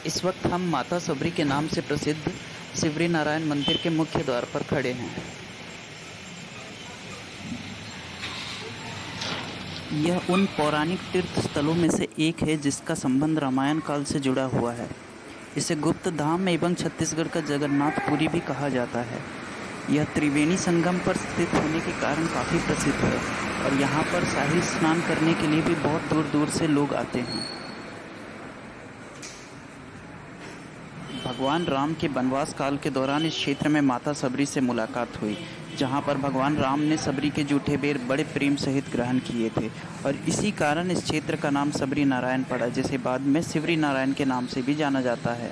इस वक्त हम माता सबरी के नाम से प्रसिद्ध सिवरी नारायण मंदिर के मुख्य द्वार पर खड़े हैं। यह उन पौराणिक तीर्थ स्थलों में से एक है जिसका संबंध रामायण काल से जुड़ा हुआ है। इसे गुप्त धाम एवं छत्तीसगढ़ का जगन्नाथपुरी भी कहा जाता है। यह त्रिवेणी संगम पर स्थित होने के कारण काफ़ी प्रसिद्ध है और यहाँ पर शाही स्नान करने के लिए भी बहुत दूर दूर से लोग आते हैं। भगवान राम के वनवास काल के दौरान इस क्षेत्र में माता सबरी से मुलाकात हुई, जहां पर भगवान राम ने सबरी के जूठे बेर बड़े प्रेम सहित ग्रहण किए थे और इसी कारण इस क्षेत्र का नाम सबरी नारायण पड़ा, जिसे बाद में सिवरी नारायण के नाम से भी जाना जाता है।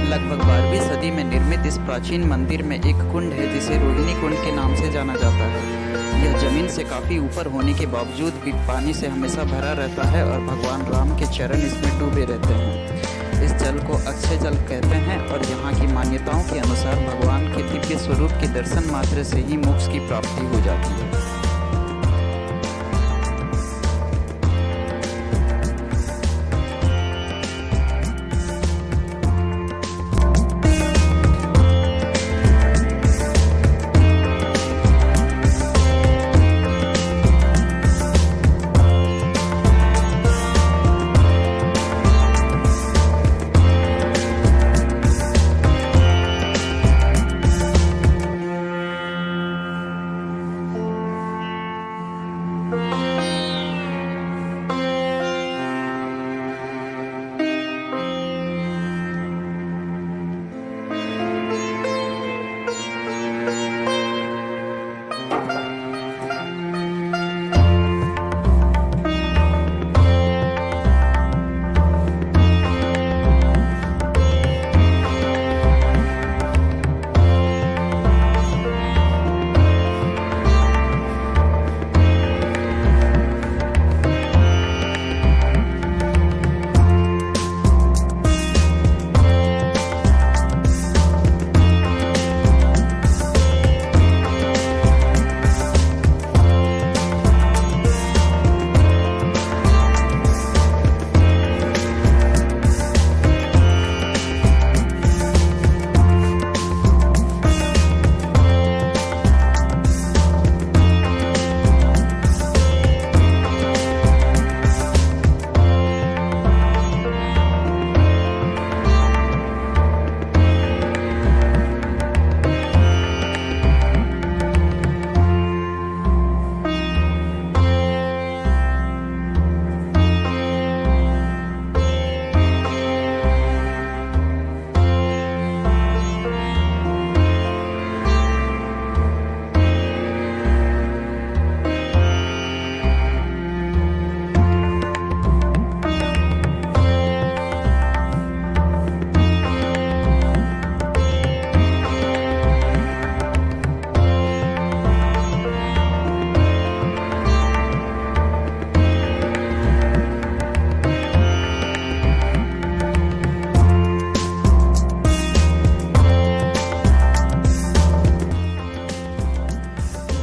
लगभग 12वीं सदी में निर्मित इस प्राचीन मंदिर में एक कुंड है जिसे रोहिणी कुंड के नाम से जाना जाता है। यह जमीन से काफ़ी ऊपर होने के बावजूद भी पानी से हमेशा भरा रहता है और भगवान राम के चरण इसमें डूबे रहते हैं। इस जल को अक्षय जल कहते हैं और यहाँ की मान्यताओं के अनुसार भगवान के दिव्य स्वरूप के दर्शन मात्र से ही मोक्ष की प्राप्ति हो जाती है।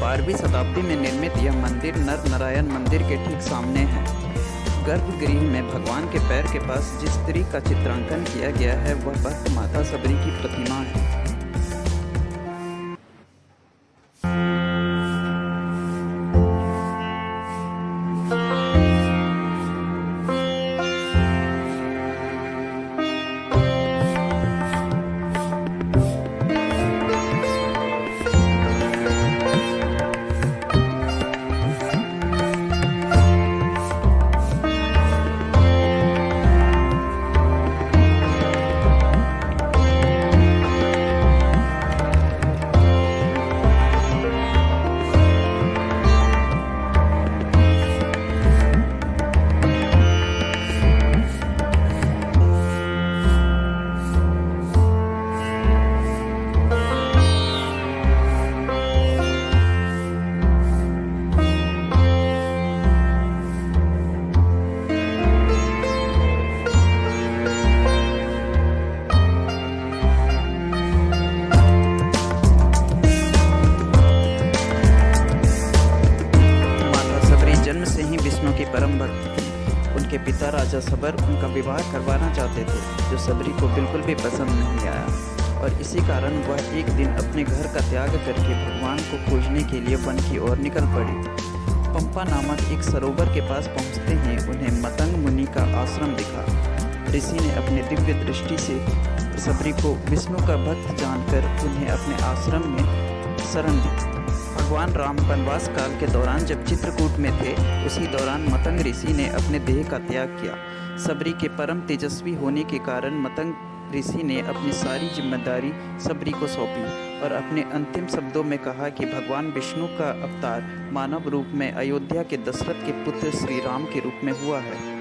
बारहवीं शताब्दी में निर्मित यह मंदिर नर नारायण मंदिर के ठीक सामने है। गर्भगृह में भगवान के पैर के पास जिस स्त्री का चित्रांकन किया गया है वह भक्त माता सबरी की प्रतिमा है। उनके पिता राजा सबर उनका विवाह करवाना चाहते थे, जो सबरी को बिल्कुल भी पसंद नहीं आया और इसी कारण वह एक दिन अपने घर का त्याग करके भगवान को खोजने के लिए वन की ओर निकल पड़ी। पंपा नामक एक सरोवर के पास पहुंचते ही उन्हें मतंग मुनि का आश्रम दिखा। ऋषि ने अपने दिव्य दृष्टि से सबरी को विष्णु का भक्त जानकर उन्हें अपने आश्रम में शरण दी। भगवान राम वनवास काल के दौरान जब चित्रकूट में थे, उसी दौरान मतंग ऋषि ने अपने देह का त्याग किया। सबरी के परम तेजस्वी होने के कारण मतंग ऋषि ने अपनी सारी जिम्मेदारी सबरी को सौंपी और अपने अंतिम शब्दों में कहा कि भगवान विष्णु का अवतार मानव रूप में अयोध्या के दशरथ के पुत्र श्री राम के रूप में हुआ है।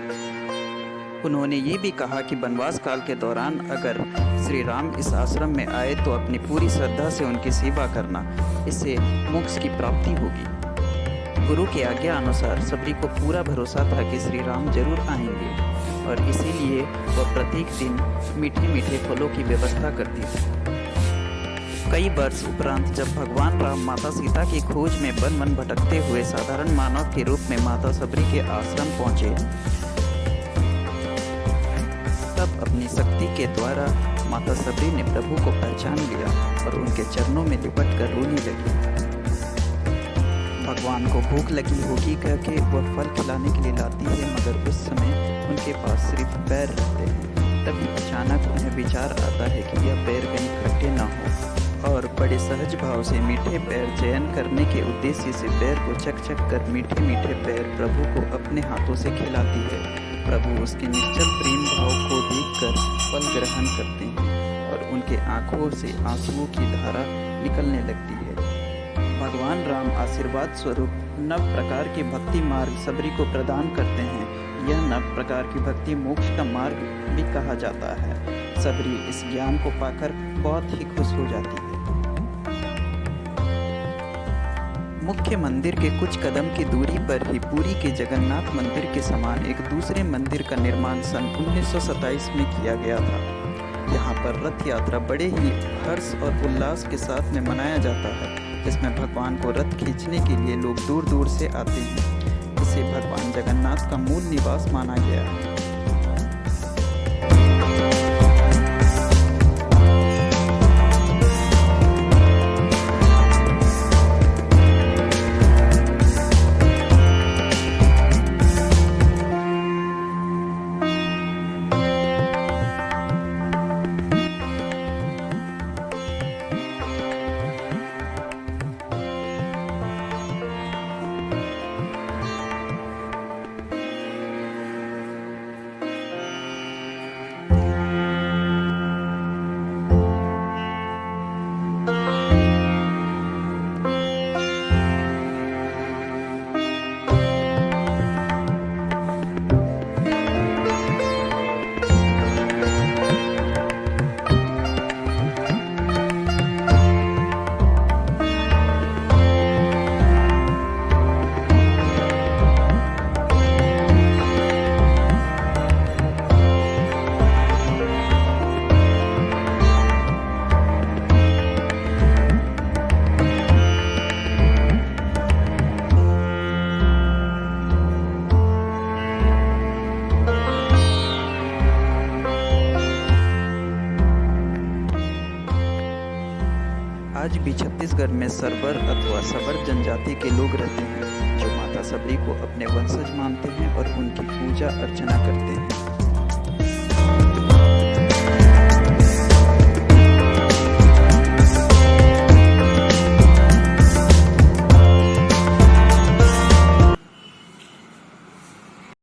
उन्होंने ये भी कहा कि वनवास काल के दौरान अगर श्री राम इस आश्रम में आए तो अपनी पूरी श्रद्धा से उनकी सेवा करना, इससे मोक्ष की प्राप्ति होगी। गुरु की आज्ञा अनुसार सबरी को पूरा भरोसा था कि श्री राम जरूर आएंगे और इसीलिए वह प्रत्येक दिन मीठे मीठे फलों की व्यवस्था करती थी। कई वर्ष उपरांत जब भगवान राम माता सीता की खोज में वन वन भटकते हुए साधारण मानव के रूप में माता सबरी के आश्रम पहुँचे, तब अपनी शक्ति के द्वारा माता सबरी ने प्रभु को पहचान लिया और उनके चरणों में लिपट कर रोने लगी। भगवान को भूख लगी होगी कह के वह फल खिलाने के लिए लाती है, मगर उस समय उनके पास सिर्फ पैर रहते हैं। तभी अचानक उन्हें विचार आता है कि यह पैर कहीं खट्टे न हो और बड़े सहज भाव से मीठे पैर चयन करने के उद्देश्य से पैर को चक चक कर मीठे मीठे पैर प्रभु को अपने हाथों से खिलाती है। प्रभु उसके निश्चल प्रेम भाव को देखकर फल ग्रहण करते हैं और उनके आंखों से आंसुओं की धारा निकलने लगती है। भगवान राम आशीर्वाद स्वरूप नव प्रकार के भक्ति मार्ग सबरी को प्रदान करते हैं। यह नव प्रकार की भक्ति मोक्ष का मार्ग भी कहा जाता है। सबरी इस ज्ञान को पाकर बहुत ही खुश हो जाती है। मुख्य मंदिर के कुछ कदम की दूरी पर ही पुरी के जगन्नाथ मंदिर के समान एक दूसरे मंदिर का निर्माण सन 1927 में किया गया था। यहाँ पर रथ यात्रा बड़े ही हर्ष और उल्लास के साथ में मनाया जाता है, जिसमें भगवान को रथ खींचने के लिए लोग दूर दूर से आते हैं। इसे भगवान जगन्नाथ का मूल निवास माना गया है। आज भी छत्तीसगढ़ में सरवर अथवा सबर जनजाति के लोग रहते हैं, जो माता सबरी को अपने वंशज मानते हैं और उनकी पूजा अर्चना करते हैं।